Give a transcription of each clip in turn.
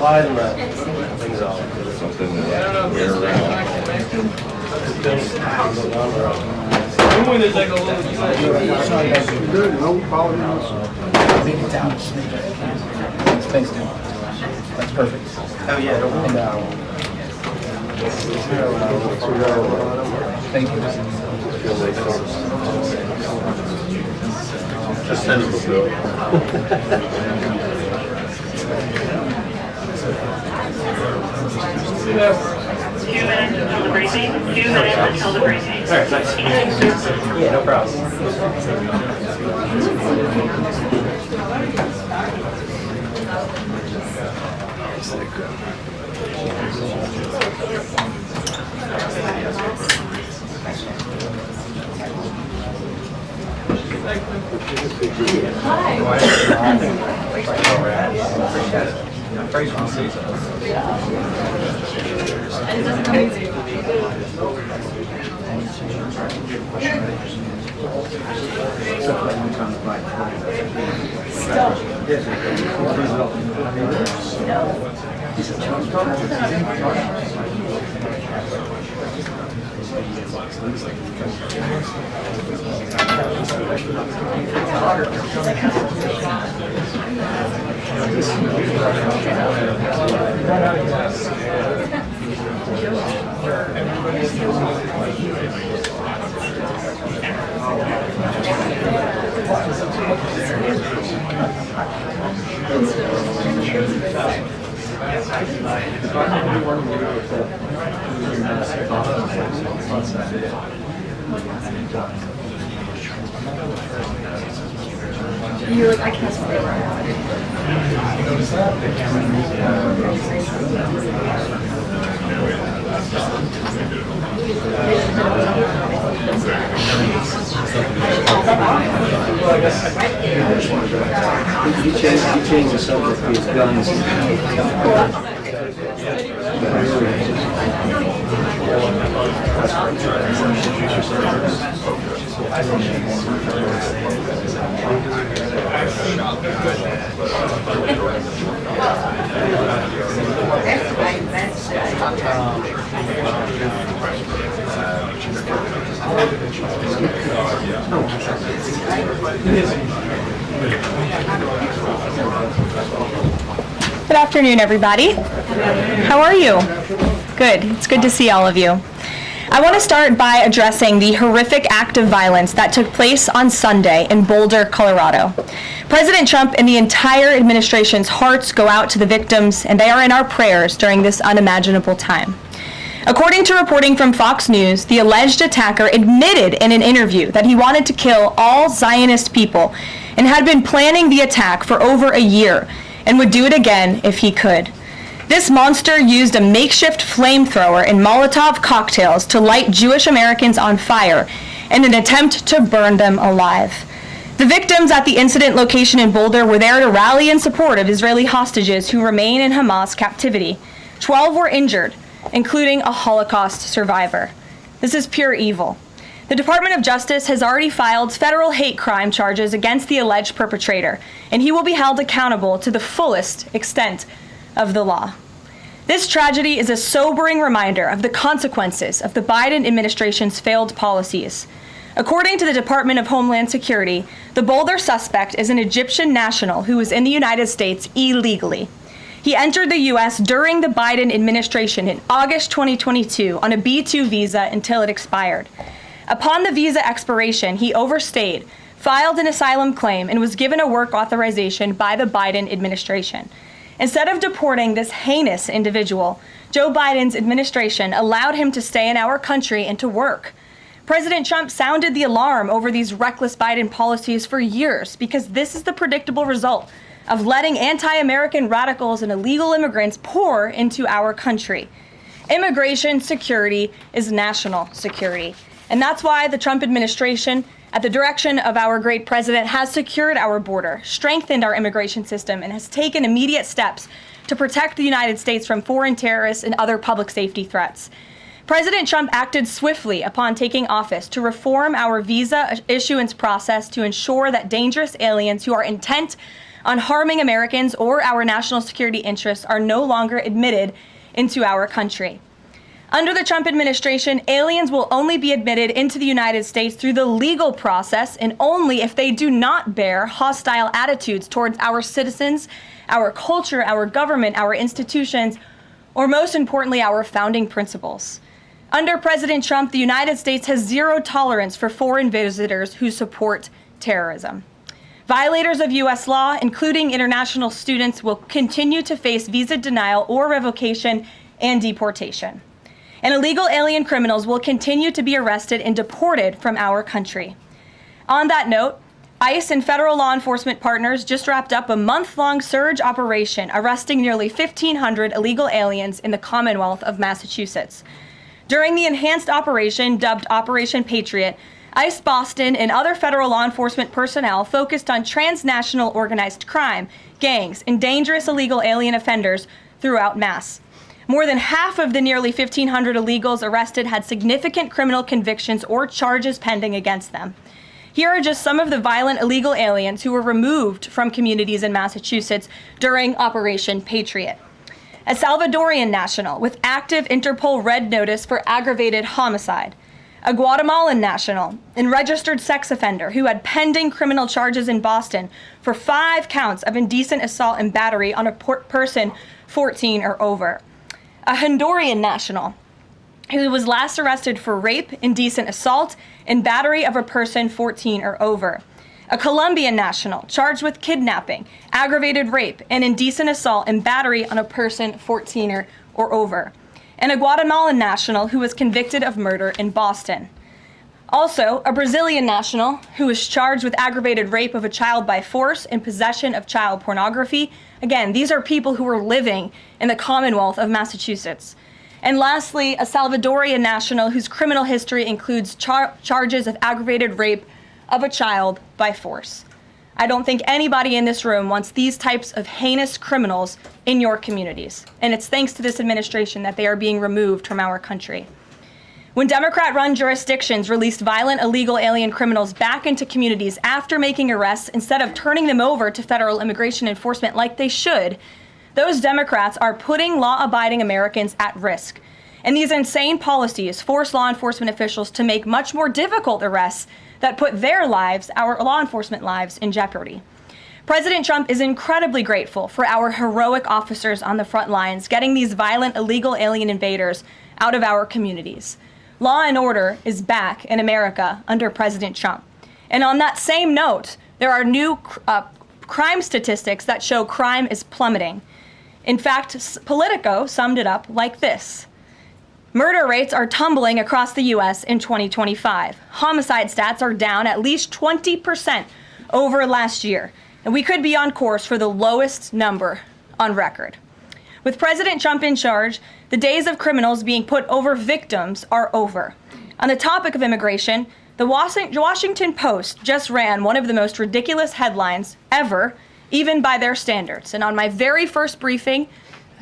sliding the things off. Something that we're around. There's like a little. No apologies. Leave it down. Space down. That's perfect. Oh yeah, don't worry. Thank you. Just send us the bill. Few minutes until the briefing. Few minutes until the briefing. All right, nice. Yeah, no problem. You're like, I can't stay You changed the subject to his guns. Good afternoon, everybody. How are you? Good. It's good to see all of you. I want to start by addressing the horrific act of violence that took place on Sunday in Boulder, Colorado. President Trump and the entire administration's hearts go out to the victims, and they are in our prayers during this unimaginable time. According to reporting from Fox News, the alleged attacker admitted in an interview that he wanted to kill all Zionist people and had been planning the attack for over a year and would do it again if he could. This monster used a makeshift flamethrower and Molotov cocktails to light Jewish Americans on fire in an attempt to burn them alive. The victims at the incident location in Boulder were there to rally in support of Israeli hostages who remain in Hamas captivity. 12 were injured, including a Holocaust survivor. This is pure evil. The Department of Justice has already filed federal hate crime charges against the alleged perpetrator, and he will be held accountable to the fullest extent of the law. This tragedy is a sobering reminder of the consequences of the Biden administration's failed policies. According to the Department of Homeland Security, the Boulder suspect is an Egyptian national who was in the United States illegally. He entered the U.S. during the Biden administration in August 2022 on a B-2 visa until it expired. Upon the visa expiration, he overstayed, filed an asylum claim, and was given a work authorization by the Biden administration. Instead of deporting this heinous individual, Joe Biden's administration allowed him to stay in our country and to work. President Trump sounded the alarm over these reckless Biden policies for years because this is the predictable result of letting anti-American radicals and illegal immigrants pour into our country. Immigration security is national security. And that's why the Trump administration, at the direction of our great president, has secured our border, strengthened our immigration system, and has taken immediate steps to protect the United States from foreign terrorists and other public safety threats. President Trump acted swiftly upon taking office to reform our visa issuance process to ensure that dangerous aliens who are intent on harming Americans or our national security interests are no longer admitted into our country. Under the Trump administration, aliens will only be admitted into the United States through the legal process and only if they do not bear hostile attitudes towards our citizens, our culture, our government, our institutions, or most importantly, our founding principles. Under President Trump, the United States has zero tolerance for foreign visitors who support terrorism. Violators of U.S. law, including international students, will continue to face visa denial or revocation and deportation. And illegal alien criminals will continue to be arrested and deported from our country. On that note, ICE and federal law enforcement partners just wrapped up a month-long surge operation arresting nearly 1,500 illegal aliens in the Commonwealth of Massachusetts. During the enhanced operation, dubbed Operation Patriot, ICE Boston and other federal law enforcement personnel focused on transnational organized crime, gangs, and dangerous illegal alien offenders throughout Mass. More than half of the nearly 1,500 illegals arrested had significant criminal convictions or charges pending against them. Here are just some of the violent illegal aliens who were removed from communities in Massachusetts during Operation Patriot. A Salvadorian national with active Interpol red notice for aggravated homicide. A Guatemalan national and registered sex offender who had pending criminal charges in Boston for 5 counts of indecent assault and battery on a person 14 or over. A Honduran national who was last arrested for rape, indecent assault, and battery of a person 14 or over. A Colombian national charged with kidnapping, aggravated rape, and indecent assault and battery on a person 14 or over. And a Guatemalan national who was convicted of murder in Boston. Also, a Brazilian national who was charged with aggravated rape of a child by force and possession of child pornography. Again, these are people who were living in the Commonwealth of Massachusetts. And lastly, a Salvadorian national whose criminal history includes charges of aggravated rape of a child by force. I don't think anybody in this room wants these types of heinous criminals in your communities. And it's thanks to this administration that they are being removed from our country. When Democrat-run jurisdictions released violent illegal alien criminals back into communities after making arrests instead of turning them over to federal immigration enforcement like they should, those Democrats are putting law-abiding Americans at risk. And these insane policies force law enforcement officials to make much more difficult arrests that put their lives, our law enforcement lives, in jeopardy. President Trump is incredibly grateful for our heroic officers on the front lines getting these violent illegal alien invaders out of our communities. Law and order is back in America under President Trump. And on that same note, there are new crime statistics that show crime is plummeting. In fact, Politico summed it up like this. Murder rates are tumbling across the U.S. in 2025. Homicide stats are down at least 20% over last year, and we could be on course for the lowest number on record. With President Trump in charge, the days of criminals being put over victims are over. On the topic of immigration, the Washington Post just ran one of the most ridiculous headlines ever, even by their standards. And on my very first briefing,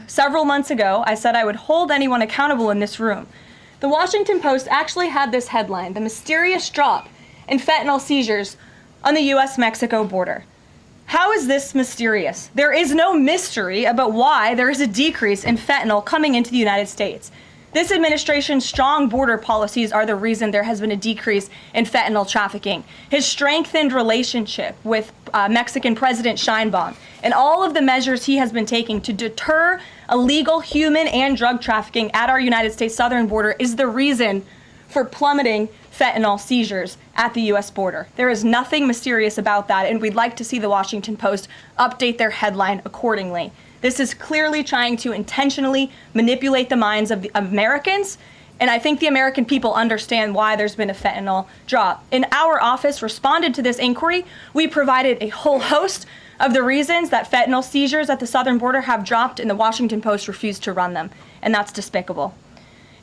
several months ago, I said I would hold anyone accountable in this room. The Washington Post actually had this headline, "The Mysterious Drop in Fentanyl Seizures on the U.S.-Mexico Border." How is this mysterious? There is no mystery about why there is a decrease in fentanyl coming into the United States. This administration's strong border policies are the reason there has been a decrease in fentanyl trafficking. His strengthened relationship with Mexican President Sheinbaum and all of the measures he has been taking to deter illegal human and drug trafficking at our United States southern border is the reason for plummeting fentanyl seizures at the U.S. border. There is nothing mysterious about that, and we'd like to see the Washington Post update their headline accordingly. This is clearly trying to intentionally manipulate the minds of the Americans, and I think the American people understand why there's been a fentanyl drop. And our office responded to this inquiry. We provided a whole host of the reasons that fentanyl seizures at the southern border have dropped, and the Washington Post refused to run them, and that's despicable.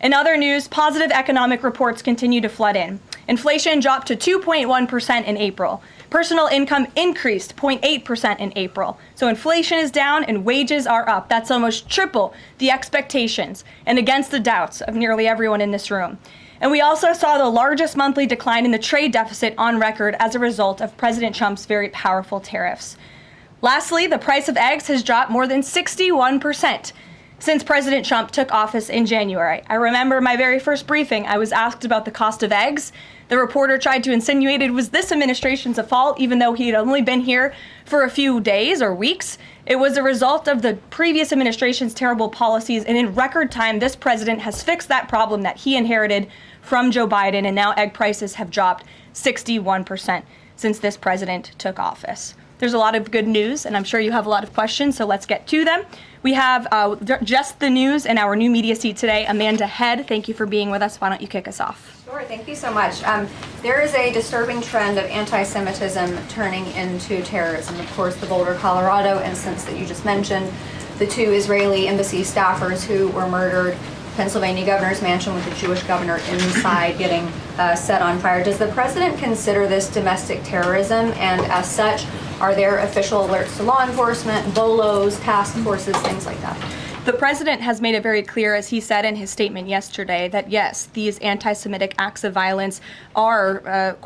In other news, positive economic reports continue to flood in. Inflation dropped to 2.1% in April. Personal income increased 0.8% in April. So inflation is down and wages are up. That's almost triple the expectations and against the doubts of nearly everyone in this room. And we also saw the largest monthly decline in the trade deficit on record as a result of President Trump's very powerful tariffs. Lastly, the price of eggs has dropped more than 61% since President Trump took office in January. I remember my very first briefing, I was asked about the cost of eggs. The reporter tried to insinuate it was this administration's fault, even though he had only been here for a few days or weeks. It was a result of the previous administration's terrible policies, and in record time, this president has fixed that problem that he inherited from Joe Biden, and now egg prices have dropped 61% since this president took office. There's a lot of good news, and I'm sure you have a lot of questions, so let's get to them. We have just the news in our new media seat today. Amanda Head, thank you for being with us. Why don't you kick us off? Sure, thank you so much. There is a disturbing trend of anti-Semitism turning into terrorism. Of course, the Boulder, Colorado instance that you just mentioned, the 2 Israeli embassy staffers who were murdered, Pennsylvania governor's mansion with the Jewish governor inside getting set on fire. Does the president consider this domestic terrorism? And as such, are there official alerts to law enforcement, BOLOs, task forces, things like that? The president has made it very clear, as he said in his statement yesterday, that yes, these anti-Semitic acts of violence are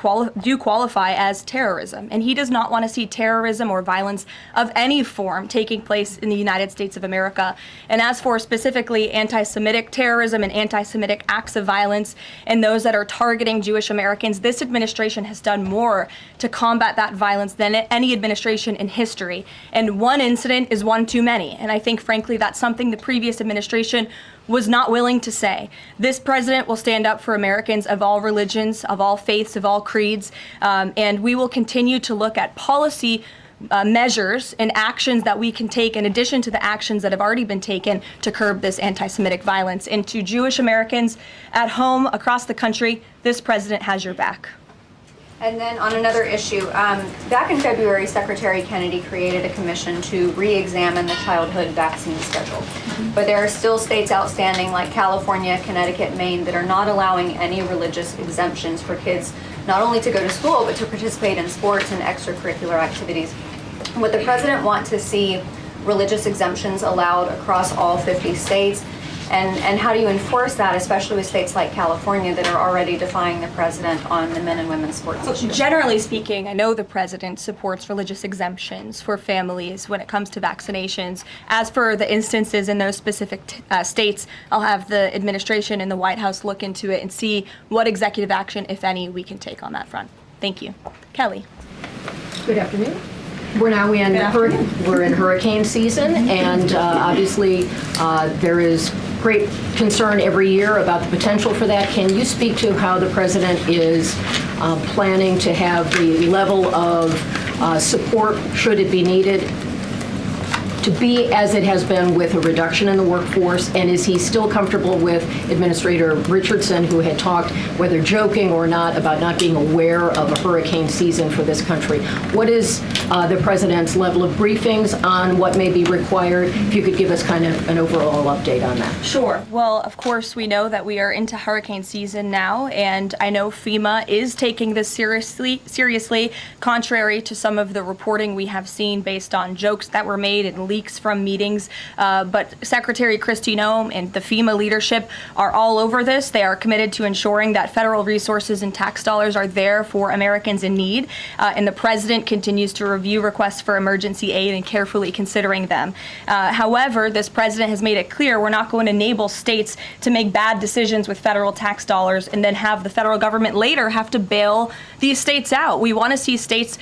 do qualify as terrorism, and he does not want to see terrorism or violence of any form taking place in the United States of America. And as for specifically anti-Semitic terrorism and anti-Semitic acts of violence and those that are targeting Jewish Americans, this administration has done more to combat that violence than any administration in history. And one incident is one too many, and I think, frankly, that's something the previous administration was not willing to say. This president will stand up for Americans of all religions, of all faiths, of all creeds, and we will continue to look at policy measures and actions that we can take in addition to the actions that have already been taken to curb this anti-Semitic violence. And to Jewish Americans at home, across the country, this president has your back. And then on another issue, back in February, Secretary Kennedy created a commission to re-examine the childhood vaccine schedule. But there are still states outstanding like California, Connecticut, Maine that are not allowing any religious exemptions for kids not only to go to school, but to participate in sports and extracurricular activities. Would the president want to see religious exemptions allowed across all 50 states? And how do you enforce that, especially with states like California that are already defying the president on the men and women's sports issue? Generally speaking, I know the president supports religious exemptions for families when it comes to vaccinations. As for the instances in those specific states, I'll have the administration and the White House look into it and see what executive action, if any, we can take on that front. Thank you. Kelly. Good afternoon. We're now in hurricane season, and obviously there is great concern every year about the potential for that. Can you speak to how the president is planning to have the level of support, should it be needed, to be as it has been with a reduction in the workforce? And is he still comfortable with Administrator Richardson, who had talked, whether joking or not, about not being aware of a hurricane season for this country? What is the president's level of briefings on what may be required? If you could give us kind of an overall update on that. Sure. Well, of course, we know that we are into hurricane season now, and I know FEMA is taking this seriously, contrary to some of the reporting we have seen based on jokes that were made and leaks from meetings. But Secretary Kristi Noem and the FEMA leadership are all over this. They are committed to ensuring that federal resources and tax dollars are there for Americans in need, and the president continues to review requests for emergency aid and carefully considering them. However, this president has made it clear we're not going to enable states to make bad decisions with federal tax dollars and then have the federal government later have to bail these states out. We want to see states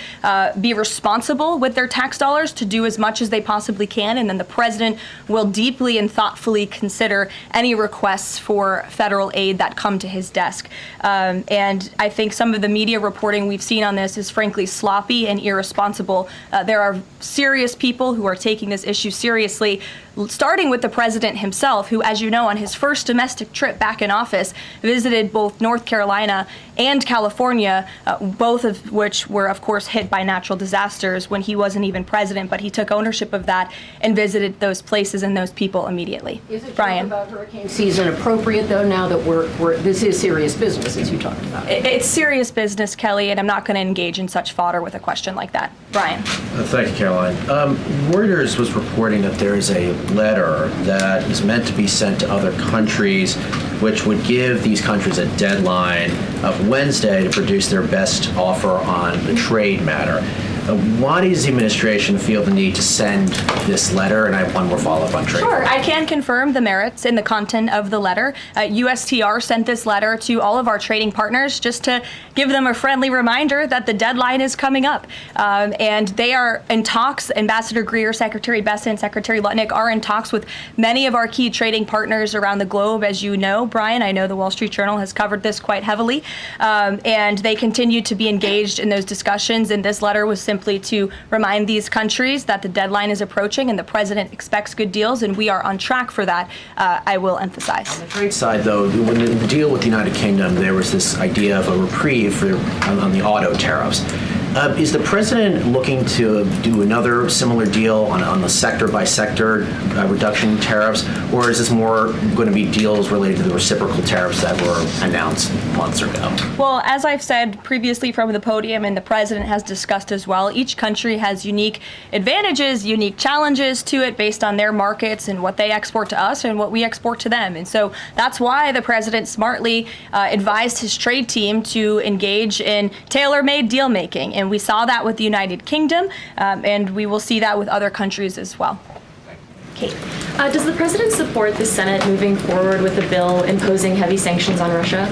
be responsible with their tax dollars to do as much as they possibly can, and then the president will deeply and thoughtfully consider any requests for federal aid that come to his desk. And I think some of the media reporting we've seen on this is frankly sloppy and irresponsible. There are serious people who are taking this issue seriously, starting with the president himself, who, as you know, on his first domestic trip back in office, visited both North Carolina and California, both of which were, of course, hit by natural disasters when he wasn't even president, but he took ownership of that and visited those places and those people immediately. Is it Brian? about hurricane season appropriate, though, now that this is serious business, as you talked about? It's serious business, Kelly, and I'm not going to engage in such fodder with a question like that. Brian? Thank you, Caroline. Reuters was reporting that there is a letter that is meant to be sent to other countries, which would give these countries a deadline of Wednesday to produce their best offer on the trade matter. Why does the administration feel the need to send this letter? And I have one more follow-up on trade. Sure, I can confirm the merits and the content of the letter. USTR sent this letter to all of our trading partners just to give them a friendly reminder that the deadline is coming up. And they are in talks. Ambassador Greer, Secretary Bessent, Secretary Lutnick are in talks with many of our key trading partners around the globe. As you know, Brian, I know the Wall Street Journal has covered this quite heavily. And they continue to be engaged in those discussions. And this letter was simply to remind these countries that the deadline is approaching and the president expects good deals, and we are on track for that, I will emphasize. On the trade side, though, when the deal with the United Kingdom, there was this idea of a reprieve on the auto tariffs. Is the president looking to do another similar deal on the sector-by-sector reduction in tariffs, or is this more going to be deals related to the reciprocal tariffs that were announced months ago? Well, as I've said previously from the podium, and the president has discussed as well, each country has unique advantages, unique challenges to it based on their markets and what they export to us and what we export to them. And so that's why the president smartly advised his trade team to engage in tailor-made deal-making. And we saw that with the United Kingdom, and we will see that with other countries as well. Kate. Does the president support the Senate moving forward with a bill imposing heavy sanctions on Russia?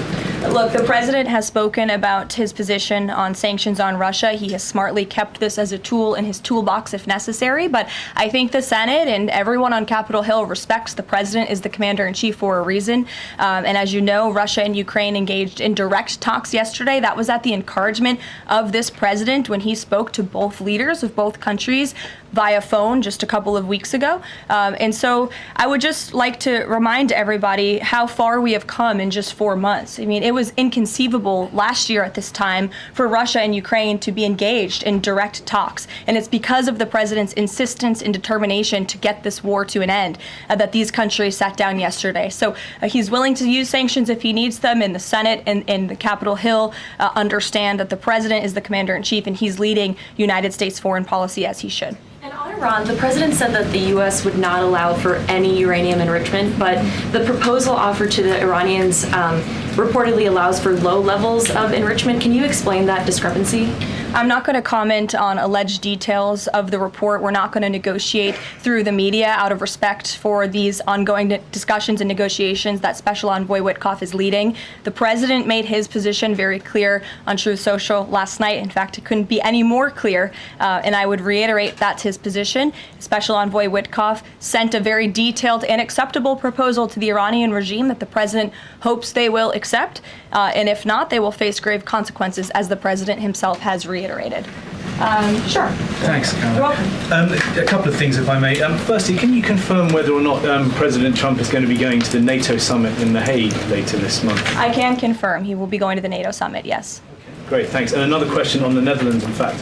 Look, the president has spoken about his position on sanctions on Russia. He has smartly kept this as a tool in his toolbox if necessary, but I think the Senate and everyone on Capitol Hill respects the president as the commander-in-chief for a reason. And as you know, Russia and Ukraine engaged in direct talks yesterday. That was at the encouragement of this president when he spoke to both leaders of both countries via phone just a couple of weeks ago. And so I would just like to remind everybody how far we have come in just 4 months. I mean, it was inconceivable last year at this time for Russia and Ukraine to be engaged in direct talks. And it's because of the president's insistence and determination to get this war to an end that these countries sat down yesterday. So he's willing to use sanctions if he needs them, and the Senate and the Capitol Hill understand that the president is the commander-in-chief and he's leading United States foreign policy as he should. And on Iran, the president said that the U.S. would not allow for any uranium enrichment, but the proposal offered to the Iranians reportedly allows for low levels of enrichment. Can you explain that discrepancy? I'm not going to comment on alleged details of the report. We're not going to negotiate through the media out of respect for these ongoing discussions and negotiations that Special Envoy Witkoff is leading. The president made his position very clear on Truth Social last night. In fact, it couldn't be any more clear, and I would reiterate that's his position. Special Envoy Witkoff sent a very detailed and acceptable proposal to the Iranian regime that the president hopes they will accept, and if not, they will face grave consequences, as the president himself has reiterated. Sure. Thanks, Caroline. You're welcome. A couple of things, if I may. Firstly, can you confirm whether or not President Trump is going to be going to the NATO summit in The Hague later this month? I can confirm he will be going to the NATO summit, yes. Great, thanks. And another question on the Netherlands, in fact.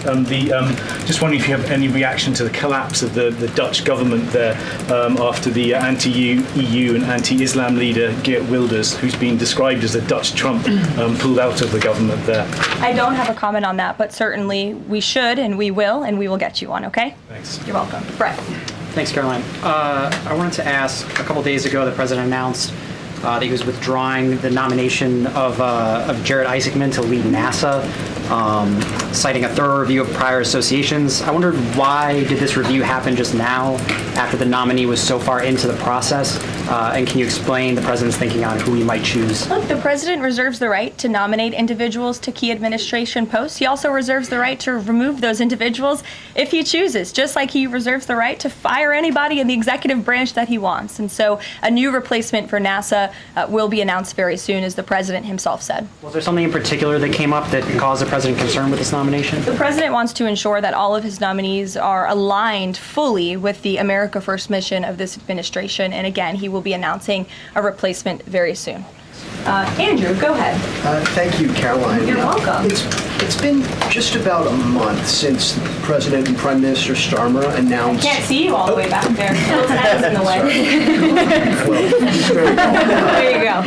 Just wondering if you have any reaction to the collapse of the Dutch government there after the anti-EU and anti-Islam leader Geert Wilders, who's been described as the Dutch Trump, pulled out of the government there. I don't have a comment on that, but certainly we should and we will get you one, okay? Thanks. You're welcome. Brett. Thanks, Caroline. I wanted to ask, a couple days ago, the president announced that he was withdrawing the nomination of Jared Isaacman to lead NASA, citing a thorough review of prior associations. I wondered, why did this review happen just now, after the nominee was so far into the process? And can you explain the president's thinking on who he might choose? Look, the president reserves the right to nominate individuals to key administration posts. He also reserves the right to remove those individuals if he chooses, just like he reserves the right to fire anybody in the executive branch that he wants. And so a new replacement for NASA will be announced very soon, as the president himself said. Was there something in particular that came up that caused the president concern with this nomination? The president wants to ensure that all of his nominees are aligned fully with the America First mission of this administration. And again, he will be announcing a replacement very soon. Andrew, go ahead. Thank you, Caroline. You're welcome. It's been just about a month since President and Prime Minister Starmer announced... Can't see you all the way back there. Phil's head is in the way. There you go.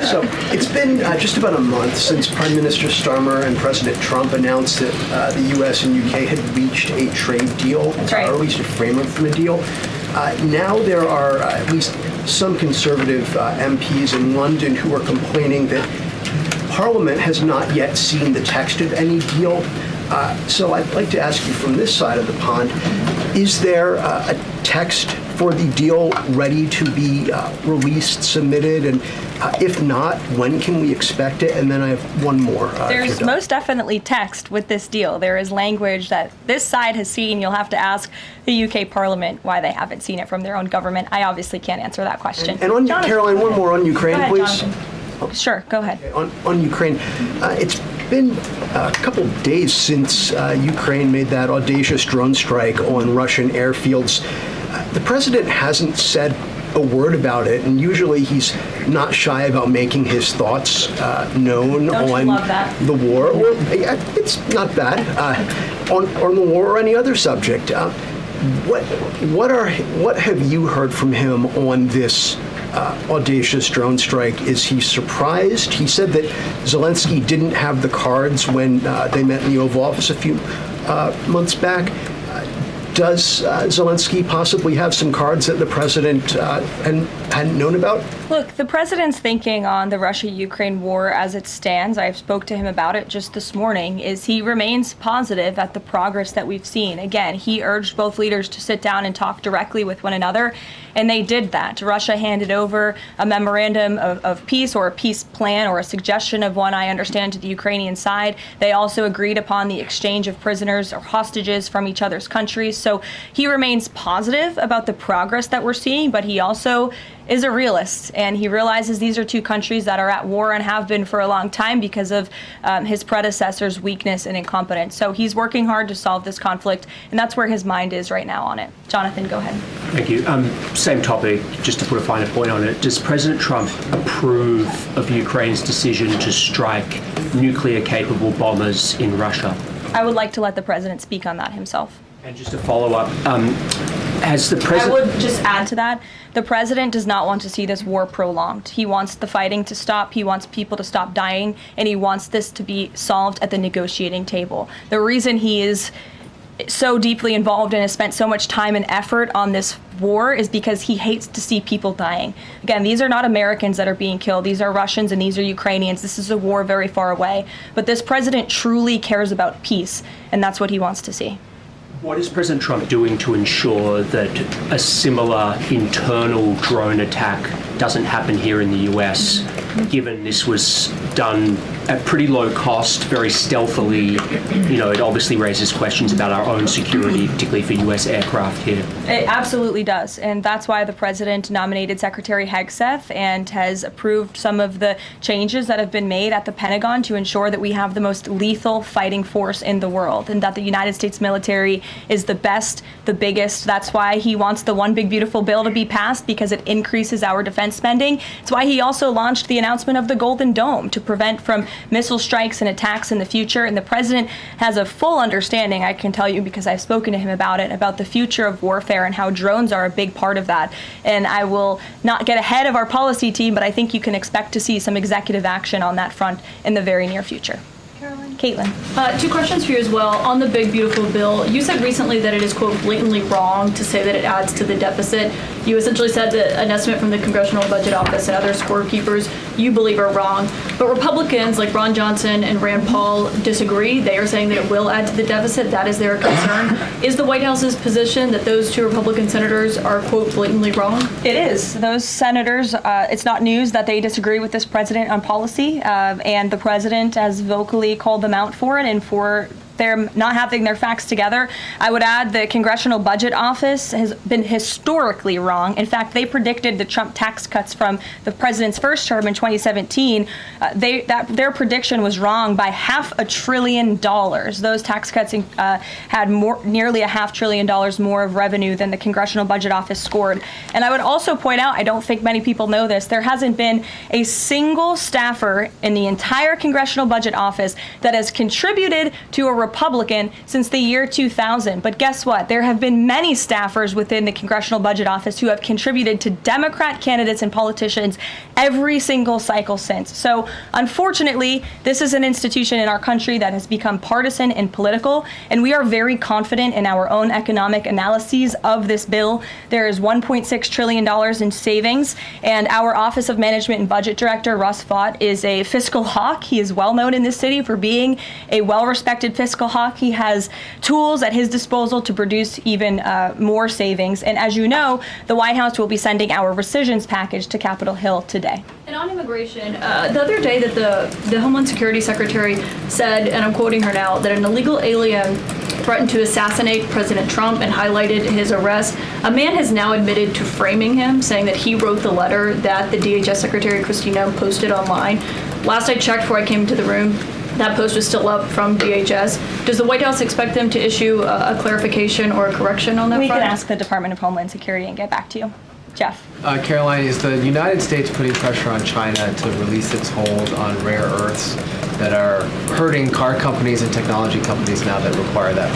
So it's been just about a month since Prime Minister Starmer and President Trump announced that the U.S. and U.K. had reached a trade deal, right. or at least a framework for a deal. Now there are at least some conservative MPs in London who are complaining that Parliament has not yet seen the text of any deal. So I'd like to ask you from this side of the pond, is there a text for the deal ready to be released, submitted, and if not, when can we expect it? And then I have one more. There's most definitely text with this deal. There is language that this side has seen. You'll have to ask the UK Parliament why they haven't seen it from their own government. I obviously can't answer that question. And on Caroline, one more on Ukraine, go ahead, please. Jonathan. Sure, go ahead. On Ukraine, it's been a couple days since Ukraine made that audacious drone strike on Russian airfields. The president hasn't said a word about it, and usually he's not shy about making his thoughts known on the war. Or, it's not bad on the war or any other subject. What have you heard from him on this audacious drone strike? Is he surprised? He said that Zelensky didn't have the cards when they met in the Oval Office a few months back. Does Zelensky possibly have some cards that the president hadn't known about? Look, the president's thinking on the Russia-Ukraine war as it stands, I spoke to him about it just this morning, is he remains positive at the progress that we've seen. Again, he urged both leaders to sit down and talk directly with one another, and they did that. Russia handed over a memorandum of peace, or a peace plan, or a suggestion of one, I understand, to the Ukrainian side. They also agreed upon the exchange of prisoners or hostages from each other's countries. So he remains positive about the progress that we're seeing, but he also is a realist, and he realizes these are two countries that are at war and have been for a long time because of his predecessor's weakness and incompetence. So he's working hard to solve this conflict, and that's where his mind is right now on it. Jonathan, go ahead. Thank you. Same topic, just to put a finer point on it. Does President Trump approve of Ukraine's decision to strike nuclear-capable bombers in Russia? I would like to let the president speak on that himself. And just to follow up, has the president... I would just add to that, the president does not want to see this war prolonged. He wants the fighting to stop, he wants people to stop dying, and he wants this to be solved at the negotiating table. The reason he is so deeply involved and has spent so much time and effort on this war is because he hates to see people dying. Again, these are not Americans that are being killed. These are Russians and these are Ukrainians. This is a war very far away. But this president truly cares about peace, and that's what he wants to see. What is President Trump doing to ensure that a similar internal drone attack doesn't happen here in the US, given this was done at pretty low cost, very stealthily? You know, it obviously raises questions about our own security, particularly for US aircraft here. It absolutely does, and that's why the president nominated Secretary Hegseth and has approved some of the changes that have been made at the Pentagon to ensure that we have the most lethal fighting force in the world, and that the United States military is the best, the biggest. That's why he wants the One Big Beautiful Bill to be passed, because it increases our defense spending. It's why he also launched the announcement of the Golden Dome to prevent from missile strikes and attacks in the future. And the president has a full understanding, I can tell you because I've spoken to him about it, about the future of warfare and how drones are a big part of that. And I will not get ahead of our policy team, but I think you can expect to see some executive action on that front in the very near future. Caroline. Caitlin. Two questions for you as well. On the Big Beautiful Bill, you said recently that it is, quote, blatantly wrong to say that it adds to the deficit. You essentially said that an estimate from the Congressional Budget Office and other scorekeepers you believe are wrong. But Republicans like Ron Johnson and Rand Paul disagree. They are saying that it will add to the deficit. That is their concern. Is the White House's position that those two Republican senators are, quote, blatantly wrong? It is. Those senators, it's not news that they disagree with this president on policy, and the president has vocally called them out for it and for they're not having their facts together. I would add the Congressional Budget Office has been historically wrong. In fact, they predicted the Trump tax cuts from the president's first term in 2017. Their prediction was wrong by $500 billion. Those tax cuts had nearly $500 billion more of revenue than the Congressional Budget Office scored. And I would also point out, I don't think many people know this, there hasn't been a single staffer in the entire Congressional Budget Office that has contributed to a Republican since the year 2000. But guess what? There have been many staffers within the Congressional Budget Office who have contributed to Democrat candidates and politicians every single cycle since. So unfortunately, this is an institution in our country that has become partisan and political, and we are very confident in our own economic analyses of this bill. There is $1.6 trillion in savings, and our Office of Management and Budget Director, Russ Vought, is a fiscal hawk. He is well known in this city for being a well-respected fiscal hawk. He has tools at his disposal to produce even more savings. And as you know, the White House will be sending our rescissions package to Capitol Hill today. And on immigration, the other day that the Homeland Security Secretary said, and I'm quoting her now, that an illegal alien threatened to assassinate President Trump and highlighted his arrest. A man has now admitted to framing him, saying that he wrote the letter that the DHS Secretary Kristi Noem posted online. Last I checked before I came into the room, that post was still up from DHS. Does the White House expect them to issue a clarification or a correction on that We front? can ask the Department of Homeland Security and get back to you. Jeff. Karoline, is the United States putting pressure on China to release its hold on rare earths that are hurting car companies and technology companies now that require that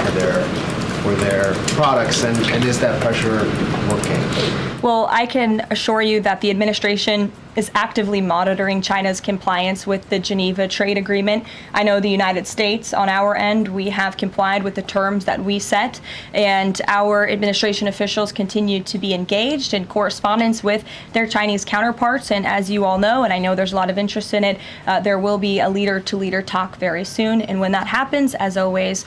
for their products, and is that pressure working? Well, I can assure you that the administration is actively monitoring China's compliance with the Geneva Trade Agreement. I know the United States, on our end, we have complied with the terms that we set, and our administration officials continue to be engaged in correspondence with their Chinese counterparts. And as you all know, and I know there's a lot of interest in it, there will be a leader-to-leader talk very soon. And when that happens, as always,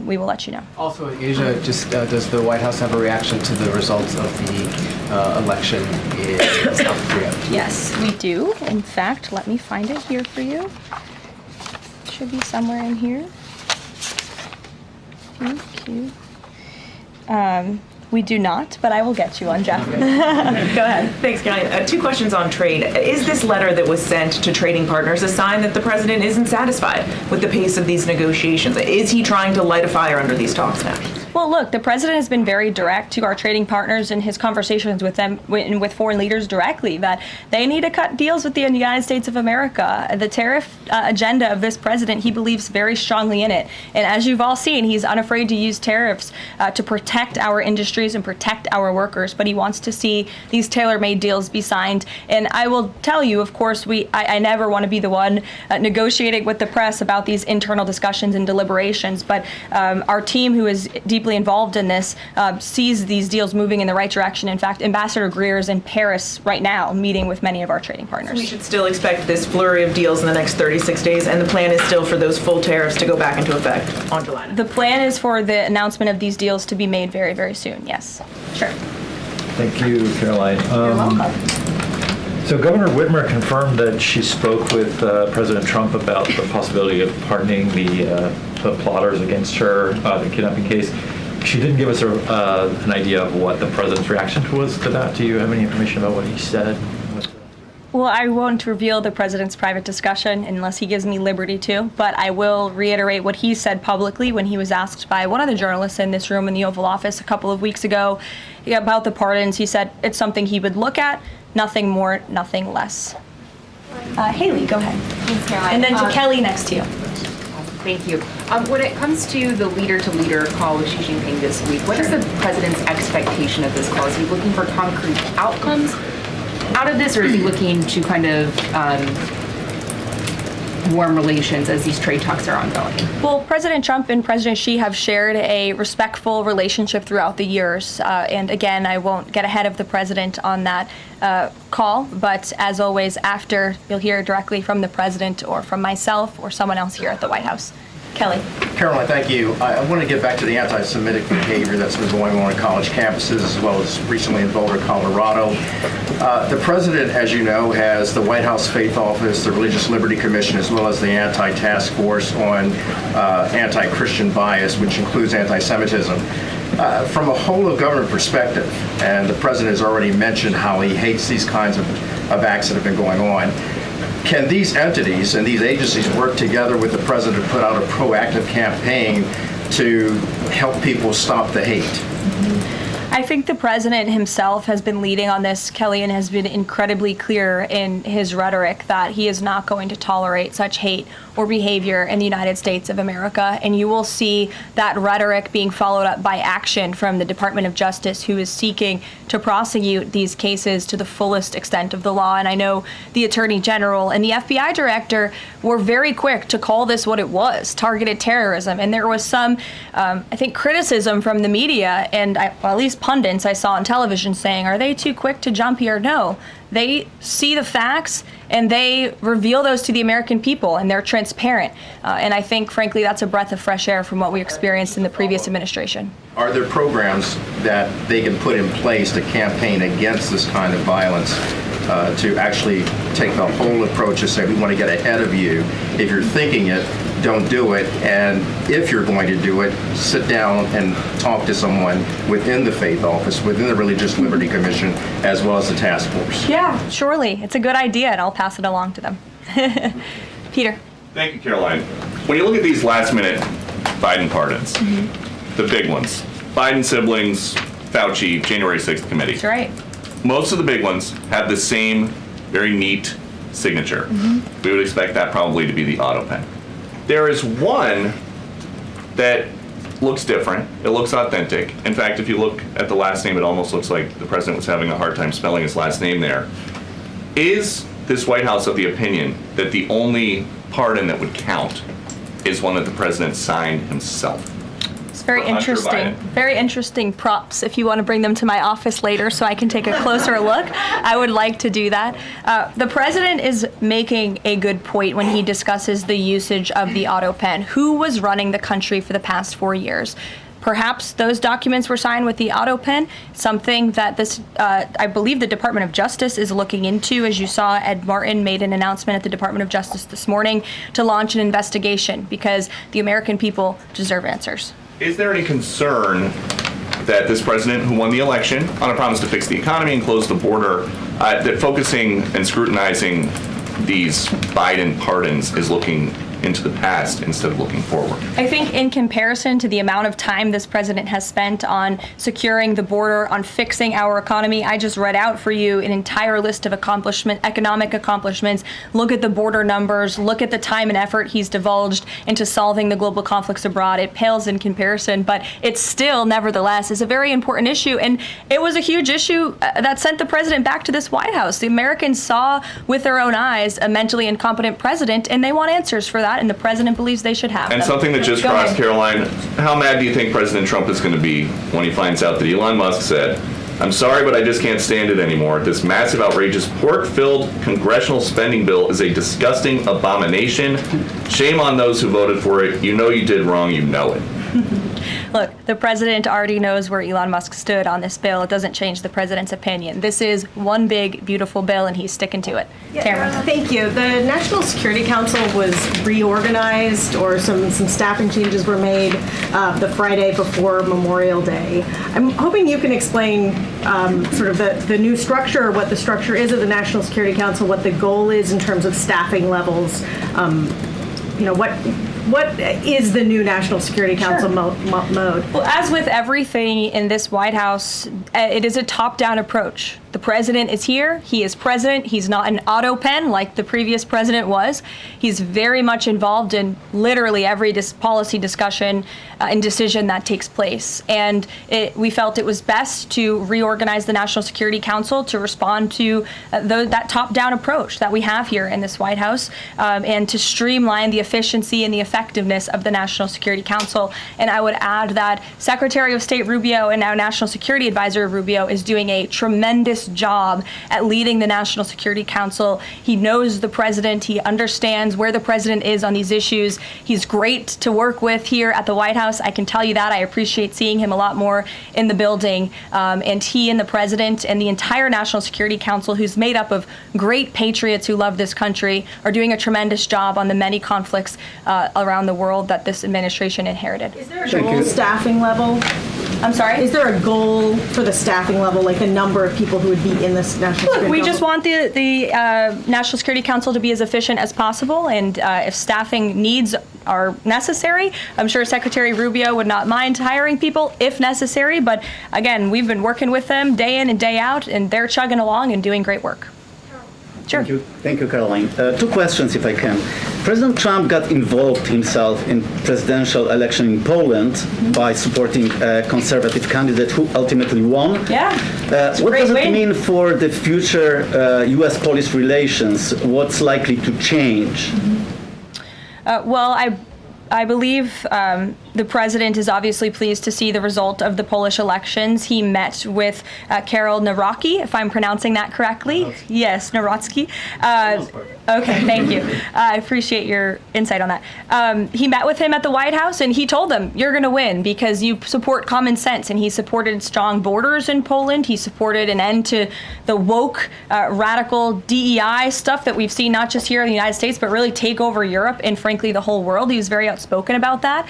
we will let you know. Also, in Asia, does the White House have a reaction to the results of the election in South Korea? Yes, we do. In fact, let me find it here for you. It should be somewhere in here. Thank you. We do not, but I will get you on, Jeff. Go ahead. Thanks, Karoline. Two questions on trade. Is this letter that was sent to trading partners a sign that the president isn't satisfied with the pace of these negotiations? Is he trying to light a fire under these talks now? Well, look, the president has been very direct to our trading partners in his conversations with them, with foreign leaders directly, that they need to cut deals with the United States of America. The tariff agenda of this president, he believes very strongly in it. And as you've all seen, he's unafraid to use tariffs to protect our industries and protect our workers. But he wants to see these tailor-made deals be signed. And I will tell you, of course, I never want to be the one negotiating with the press about these internal discussions and deliberations. But our team, who is deeply involved in this, sees these deals moving in the right direction. In fact, Ambassador Greer is in Paris right now meeting with many of our trading partners. So we should still expect this flurry of deals in the next 36 days, and the plan is still for those full tariffs to go back into effect on July 9th. The plan is for the announcement of these deals to be made very, very soon, yes. Sure. Thank you, Karoline. You're welcome. So Governor Whitmer confirmed that she spoke with President Trump about the possibility of pardoning the plotters against her, the kidnapping case. She didn't give us an idea of what the president's reaction was to that. Do you have any information about what he said? Well, I won't reveal the president's private discussion unless he gives me liberty to, but I will reiterate what he said publicly when he was asked by one of the journalists in this room in the Oval Office a couple of weeks ago about the pardons. He said it's something he would look at, nothing more, nothing less. Haley, go ahead. Thanks, Caroline. And then to Kelly next to you. Thank you. When it comes to the leader-to-leader call with Xi Jinping this week, what is the president's expectation of this call? Is he looking for concrete outcomes out of this, or is he looking to kind of warm relations as these trade talks are ongoing? Well, President Trump and President Xi have shared a respectful relationship throughout the years. And again, I won't get ahead of the president on that call, but as always, after, you'll hear directly from the president or from myself or someone else here at the White House. Kelly. Caroline, thank you. I want to get back to the anti-Semitic behavior that's been going on college campuses as well as recently in Boulder, Colorado. The president, as you know, has the White House Faith Office, the Religious Liberty Commission, as well as the Anti-Task Force on Anti-Christian Bias, which includes anti-Semitism. From a whole of government perspective, and the president has already mentioned how he hates these kinds of acts that have been going on, can these entities and these agencies work together with the president to put out a proactive campaign to help people stop the hate? I think the president himself has been leading on this, Kelly, and has been incredibly clear in his rhetoric that he is not going to tolerate such hate or behavior in the United States of America. And you will see that rhetoric being followed up by action from the Department of Justice, who is seeking to prosecute these cases to the fullest extent of the law. And I know the Attorney General and the FBI Director were very quick to call this what it was, targeted terrorism. And there was some, I think, criticism from the media and at least pundits I saw on television saying, are they too quick to jump here? No. They see the facts and they reveal those to the American people, and they're transparent. And I think, frankly, that's a breath of fresh air from what we experienced in the previous administration. Are there programs that they can put in place to campaign against this kind of violence, to actually take the whole approach and say, we want to get ahead of you. If you're thinking it, don't do it. And if you're going to do it, sit down and talk to someone within the Faith Office, within the Religious Liberty Commission, as well as the task force. Yeah, surely. It's a good idea, and I'll pass it along to them. Peter. Thank you, Caroline. When you look at these last-minute Biden pardons, the big ones, Biden siblings, Fauci, January 6th committee. That's right. Most of the big ones have the same very neat signature. We would expect that probably to be the Autopen. There is one that looks different. It looks authentic. In fact, if you look at the last name, it almost looks like the president was having a hard time spelling his last name there. Is this White House of the opinion that the only pardon that would count is one that the president signed himself? It's very interesting. Very interesting props. If you want to bring them to my office later so I can take a closer look, I would like to do that. The president is making a good point when he discusses the usage of the Autopen. Who was running the country for the past 4 years? Perhaps those documents were signed with the Autopen, something that this, I believe the Department of Justice is looking into. As you saw, Ed Martin made an announcement at the Department of Justice this morning to launch an investigation because the American people deserve answers. Is there any concern that this president, who won the election on a promise to fix the economy and close the border, that focusing and scrutinizing these Biden pardons is looking into the past instead of looking forward? I think in comparison to the amount of time this president has spent on securing the border, on fixing our economy, I just read out for you an entire list of economic accomplishments. Look at the border numbers, look at the time and effort he's divulged into solving the global conflicts abroad. It pales in comparison, but it still, nevertheless, is a very important issue. And it was a huge issue that sent the president back to this White House. The Americans saw with their own eyes a mentally incompetent president, and they want answers for that. And the president believes they should have And them. something that just Go crossed ahead. Caroline, how mad do you think President Trump is going to be when he finds out that Elon Musk said, "I'm sorry, but I just can't stand it anymore. This massive, outrageous, pork-filled congressional spending bill is a disgusting abomination. Shame on those who voted for it. You know you did wrong. You know it." Look, the president already knows where Elon Musk stood on this bill. It doesn't change the president's opinion. This is one big, beautiful bill, and he's sticking to it. Tamara. Thank you. The National Security Council was reorganized, or some staffing changes were made the Friday before Memorial Day. I'm hoping you can explain sort of the new structure, what the structure is of the National Security Council, what the goal is in terms of staffing levels. What is the new National Security Council mode? Well, as with everything in this White House, it is a top-down approach. The president is here. He is president. He's not an Autopen like the previous president was. He's very much involved in literally every policy discussion and decision that takes place. And we felt it was best to reorganize the National Security Council to respond to that top-down approach that we have here in this White House, and to streamline the efficiency and the effectiveness of the National Security Council. And I would add that Secretary of State Rubio and now National Security Advisor Rubio is doing a tremendous tremendous job at leading the National Security Council. He knows the president. He understands where the president is on these issues. He's great to work with here at the White House. I can tell you that. I appreciate seeing him a lot more in the building. And he and the president and the entire National Security Council, who's made up of great patriots who love this country, are doing a tremendous job on the many conflicts around the world that this administration inherited. Is there a goal staffing level? I'm sorry? Is there a goal for the staffing level, like a number of people who would be in this National Security Council? We just want the National Security Council to be as efficient as possible, and if staffing needs are necessary, I'm sure Secretary Rubio would not mind hiring people if necessary, but again, we've been working with them day in and day out, and they're chugging along and doing great work. Sure. Thank you, Karoline. Two questions, if I can. President Trump got involved himself in presidential election in Poland by supporting a conservative candidate who ultimately won. Yeah. What does it mean for the future U.S.-Polish relations? What's likely to change? Well, I believe the president is obviously pleased to see the result of the Polish elections. He met with Karol Nawrocki, if I'm pronouncing that correctly. Yes, Nawrocki. Okay, thank you. I appreciate your insight on that. He met with him at the White House, and he told them, you're going to win because you support common sense. And he supported strong borders in Poland. He supported an end to the woke, radical DEI stuff that we've seen not just here in the United States, but really take over Europe and, frankly, the whole world. He was very outspoken about that.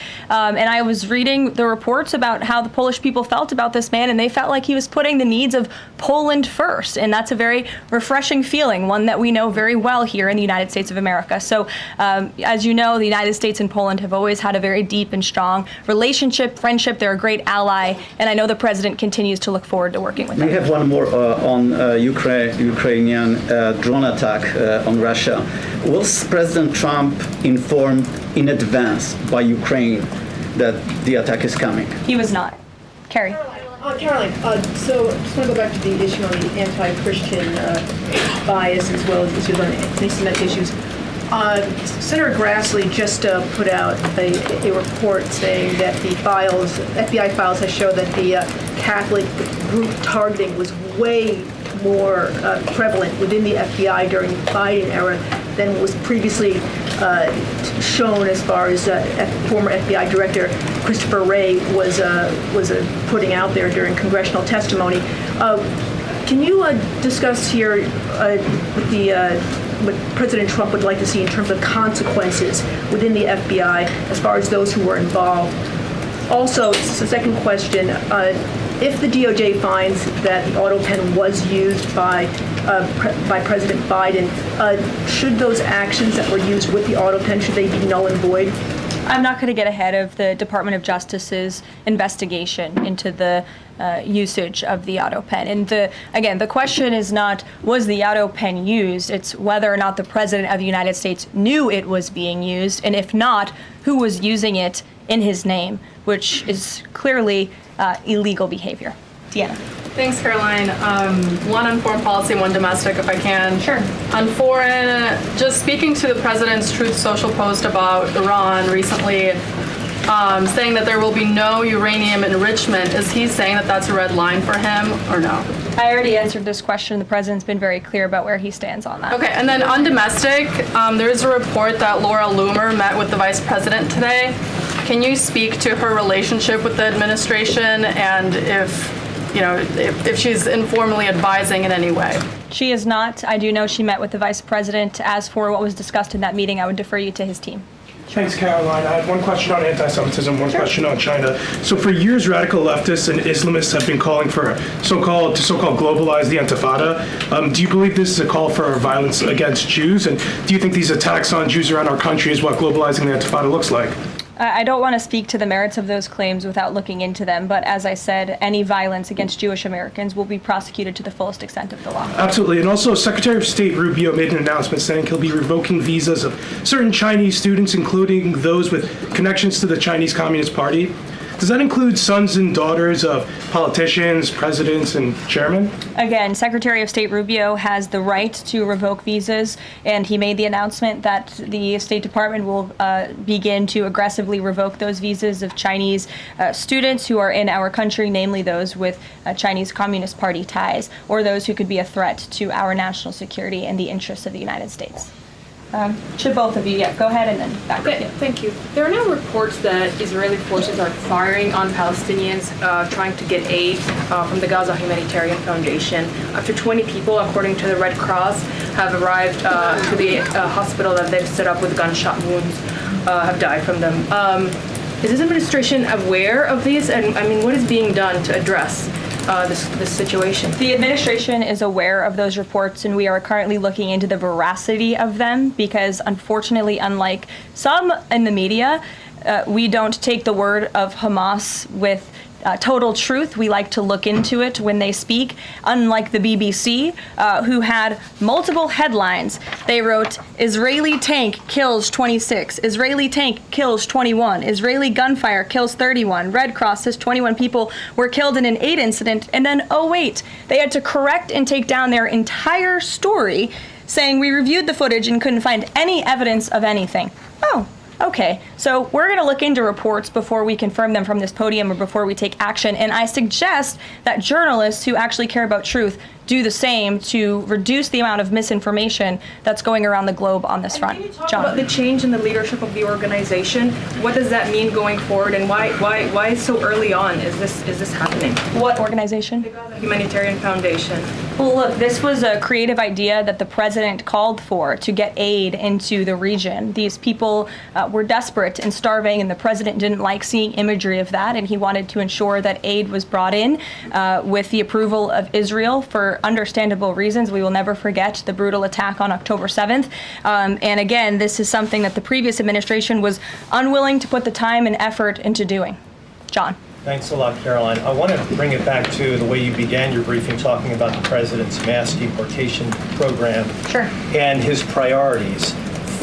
And I was reading the reports about how the Polish people felt about this man, and they felt like he was putting the needs of Poland first. And that's a very refreshing feeling, one that we know very well here in the United States of America. So, as you know, the United States and Poland have always had a very deep and strong relationship, friendship. They're a great ally, and I know the president continues to look forward to working with them. We have one more on Ukrainian drone attack on Russia. Was President Trump informed in advance by Ukraine that the attack is coming? He was not. Carrie. Karoline, so just want to go back to the issue on the anti-Christian bias as well as issues on anti-Semitic issues. Senator Grassley just put out a report saying that the FBI files have shown that the Catholic group targeting was way more prevalent within the FBI during the Biden era than was previously shown, as far as former FBI Director Christopher Wray was putting out there during congressional testimony. Can you discuss here what President Trump would like to see in terms of consequences within the FBI as far as those who were involved? Also, the second question, if the DOJ finds that the Autopen was used by President Biden, should those actions that were used with the Autopen, should they be null and void? I'm not going to get ahead of the Department of Justice's investigation into the usage of the Autopen. And again, the question is not, was the Autopen used? It's whether or not the President of the United States knew it was being used, and if not, who was using it in his name, which is clearly illegal behavior. Deanna. Thanks, Caroline. One on foreign policy, one domestic, if I can. Sure. On foreign, just speaking to the president's Truth Social post about Iran recently, saying that there will be no uranium enrichment. Is he saying that that's a red line for him, or no? I already answered this question. The president's been very clear about where he stands on that. Okay, and then on domestic, there is a report that Laura Loomer met with the vice president today. Can you speak to her relationship with the administration and if she's informally advising in any way? She is not. I do know she met with the vice president. As for what was discussed in that meeting, I would defer you to his team. Thanks, Caroline. I had one question on anti-Semitism, one question on China. So for years, radical leftists and Islamists have been calling for so-called globalize the Intifada. Do you believe this is a call for violence against Jews? And do you think these attacks on Jews around our country is what globalizing the Intifada looks like? I don't want to speak to the merits of those claims without looking into them, but as I said, any violence against Jewish Americans will be prosecuted to the fullest extent of the law. Absolutely. And also, Secretary of State Rubio made an announcement saying he'll be revoking visas of certain Chinese students, including those with connections to the Chinese Communist Party. Does that include sons and daughters of politicians, presidents, and chairmen? Again, Secretary of State Rubio has the right to revoke visas, and he made the announcement that the State Department will begin to aggressively revoke those visas of Chinese students who are in our country, namely those with Chinese Communist Party ties, or those who could be a threat to our national security and the interests of the United States. Should both of you, go ahead and then back up. Yeah, thank you. There are now reports that Israeli forces are firing on Palestinians trying to get aid from the Gaza Humanitarian Foundation. After 20 people, according to the Red Cross, have arrived to the hospital that they've set up with gunshot wounds, have died from them. Is this administration aware of these? And I mean, what is being done to address this situation? The administration is aware of those reports, and we are currently looking into the veracity of them because, unfortunately, unlike some in the media, we don't take the word of Hamas with total truth. We like to look into it when they speak, unlike the BBC, who had multiple headlines. They wrote, Israeli tank kills 26, Israeli tank kills 21, Israeli gunfire kills 31, Red Cross says 21 people were killed in an aid incident, and then, oh wait, they had to correct and take down their entire story, saying we reviewed the footage and couldn't find any evidence of anything. Oh. Okay, so we're going to look into reports before we confirm them from this podium or before we take action, and I suggest that journalists who actually care about truth do the same to reduce the amount of misinformation that's going around the globe on this front. Can you talk John. about the change in the leadership of the organization? What does that mean going forward, and why so early on is this happening? What organization? The Gaza Humanitarian Foundation. Well, look, this was a creative idea that the president called for to get aid into the region. These people were desperate and starving, and the president didn't like seeing imagery of that, and he wanted to ensure that aid was brought in with the approval of Israel for understandable reasons. We will never forget the brutal attack on October 7th. And again, this is something that the previous administration was unwilling to put the time and effort into doing. John. Thanks a lot, Karoline. I want to bring it back to the way you began your briefing, talking about the president's mass deportation program and his priorities.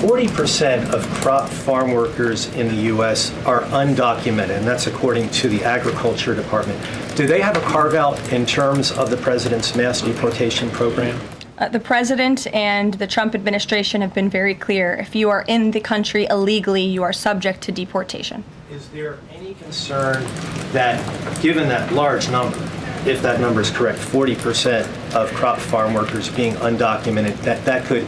40% of crop farm workers in the U.S. are undocumented, and that's according to the Agriculture Department. Do they have a carve-out in terms of the president's mass deportation program? The president and the Trump administration have been very clear. If you are in the country illegally, you are subject to deportation. Is there any concern that, given that large number, if that number is correct, 40% of crop farm workers being undocumented, that could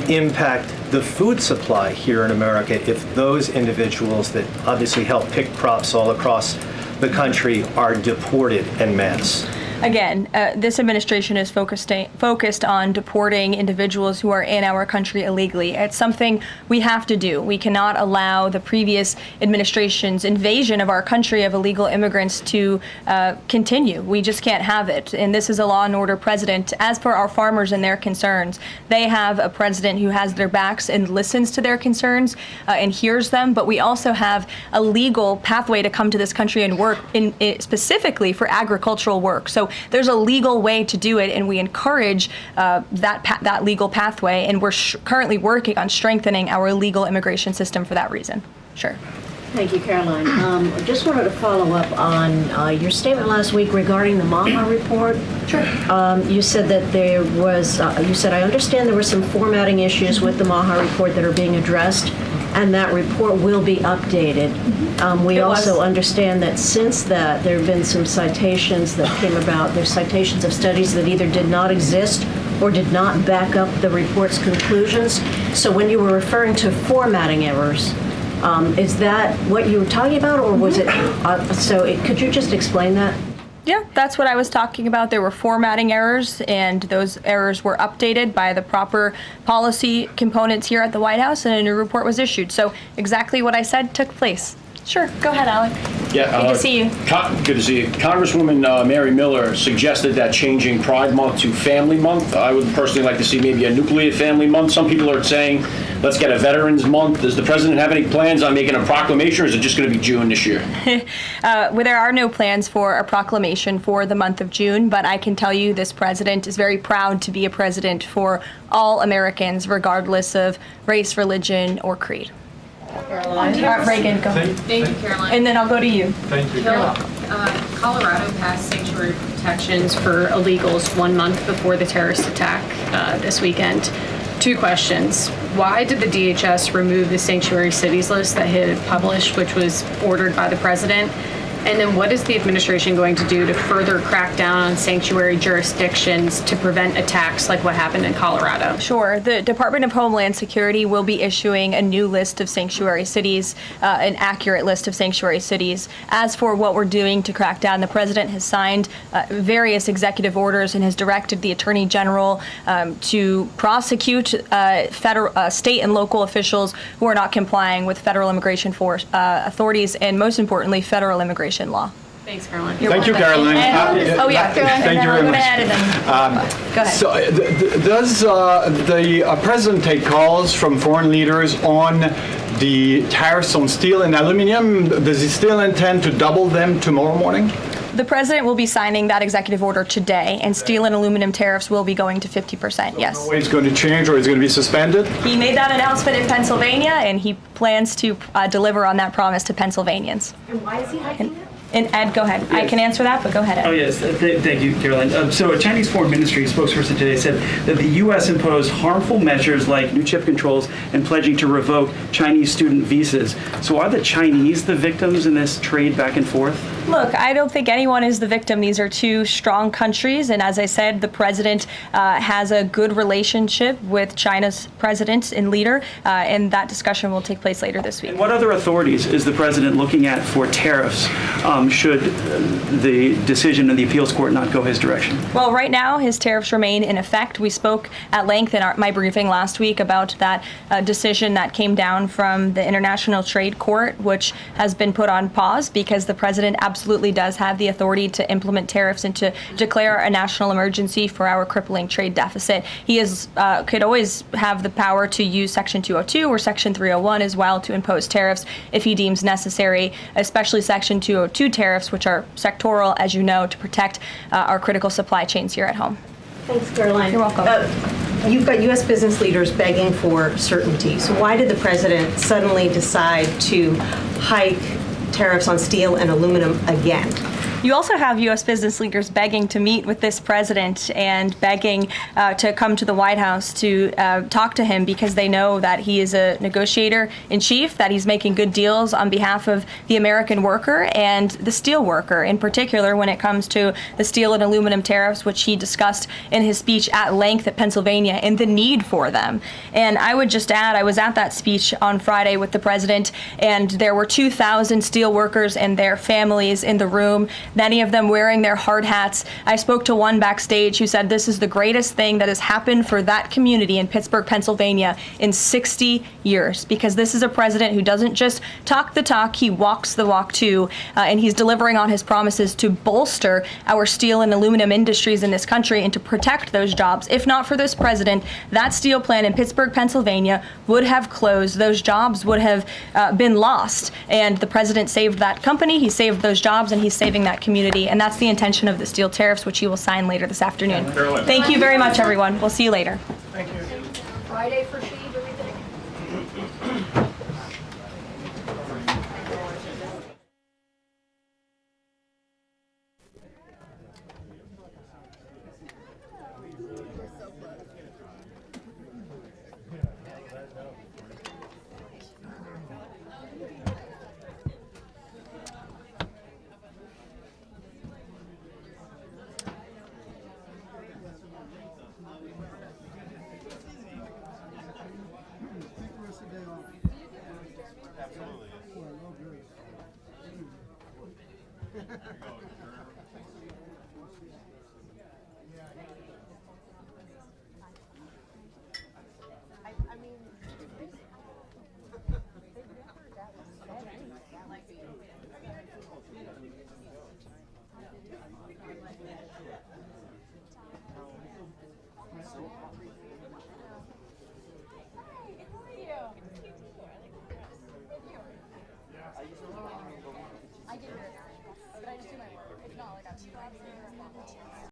impact the food supply here in America if those individuals that obviously help pick crops all across the country are deported en masse? Again, this administration is focused on deporting individuals who are in our country illegally. It's something we have to do. We cannot allow the previous administration's invasion of our country of illegal immigrants to continue. We just can't have it. And this is a law and order president. As for our farmers and their concerns, they have a president who has their backs and listens to their concerns and hears them. But we also have a legal pathway to come to this country and work specifically for agricultural work. So there's a legal way to do it, and we encourage that legal pathway, and we're currently working on strengthening our legal immigration system for that reason. Sure. Thank you, Karoline. I just wanted to follow up on your statement last week regarding the Maha report. Sure. You said that there was, you said, I understand there were some formatting issues with the Maha report that are being addressed, and that report will be updated. We also understand that since that, there have been some citations that came about. There's citations of studies that either did not exist or did not back up the report's conclusions. So when you were referring to formatting errors, is that what you were talking about, or was it, could you just explain that? Yeah, that's what I was talking about. There were formatting errors, and those errors were updated by the proper policy components here at the White House, and a new report was issued. So exactly what I said took place. Sure, go ahead, Alec. Yeah, good to see you. Good to see you. Congresswoman Mary Miller suggested that changing Pride Month to Family Month. I would personally like to see maybe a nuclear family month. Some people are saying, let's get a Veterans Month. Does the president have any plans on making a proclamation, or is it just going to be June this year? Well, there are no plans for a proclamation for the month of June, but I can tell you this president is very proud to be a president for all Americans, regardless of race, religion, or creed. Reagan, go. Thank you, Caroline. And then I'll go to you. Thank you. Colorado passed sanctuary protections for illegals 1 month before the terrorist attack this weekend. 2 questions. Why did the DHS remove the sanctuary cities list that it had published, which was ordered by the president? And then what is the administration going to do to further crack down on sanctuary jurisdictions to prevent attacks like what happened in Colorado? Sure. The Department of Homeland Security will be issuing a new list of sanctuary cities, an accurate list of sanctuary cities. As for what we're doing to crack down, the president has signed various executive orders and has directed the Attorney General to prosecute federal, state and local officials who are not complying with federal immigration authorities and, most importantly, federal immigration law. Thanks, Caroline. Thank you, Caroline. Oh, yeah, Caroline. Thank you very much. Go ahead. So, does the president take calls from foreign leaders on the tariffs on steel and aluminum? Does he still intend to double them tomorrow morning? The president will be signing that executive order today, and steel and aluminum tariffs will be going to 50%, yes. No way it's going to change, or it's going to be suspended? He made that announcement in Pennsylvania, and he plans to deliver on that promise to Pennsylvanians. And why is he hiking it? And Ed, go ahead. I can answer that, but go ahead, Ed. Oh, yes. Thank you, Caroline. So a Chinese Foreign Ministry spokesperson today said that the U.S. imposed harmful measures like new chip controls and pledging to revoke Chinese student visas. So are the Chinese the victims in this trade back and forth? Look, I don't think anyone is the victim. These are 2 strong countries, and as I said, the president has a good relationship with China's president and leader, and that discussion will take place later this week. And what other authorities is the president looking at for tariffs should the decision of the appeals court not go his direction? Well, right now, his tariffs remain in effect. We spoke at length in my briefing last week about that decision that came down from the International Trade Court, which has been put on pause because the president absolutely does have the authority to implement tariffs and to declare a national emergency for our crippling trade deficit. He could always have the power to use Section 202 or Section 301 as well to impose tariffs if he deems necessary, especially Section 202 tariffs, which are sectoral, as you know, to protect our critical supply chains here at home. Thanks, Caroline. You're welcome. You've got U.S. business leaders begging for certainty. So why did the president suddenly decide to hike tariffs on steel and aluminum again? You also have U.S. business leaders begging to meet with this president and begging to come to the White House to talk to him because they know that he is a negotiator in chief, that he's making good deals on behalf of the American worker and the steel worker, in particular when it comes to the steel and aluminum tariffs, which he discussed in his speech at length at Pennsylvania and the need for them. And I would just add, I was at that speech on Friday with the president, and there were 2,000 steel workers and their families in the room, many of them wearing their hard hats. I spoke to one backstage who said this is the greatest thing that has happened for that community in Pittsburgh, Pennsylvania in 60 years, because this is a president who doesn't just talk the talk, he walks the walk too, and he's delivering on his promises to bolster our steel and aluminum industries in this country and to protect those jobs. If not for this president, that steel plant in Pittsburgh, Pennsylvania would have closed. Those jobs would have been lost, and the president saved that company, he saved those jobs, and he's saving that community, and that's the intention of the steel tariffs, which he will sign later this afternoon. Thank you very much, everyone. We'll see you later. Friday for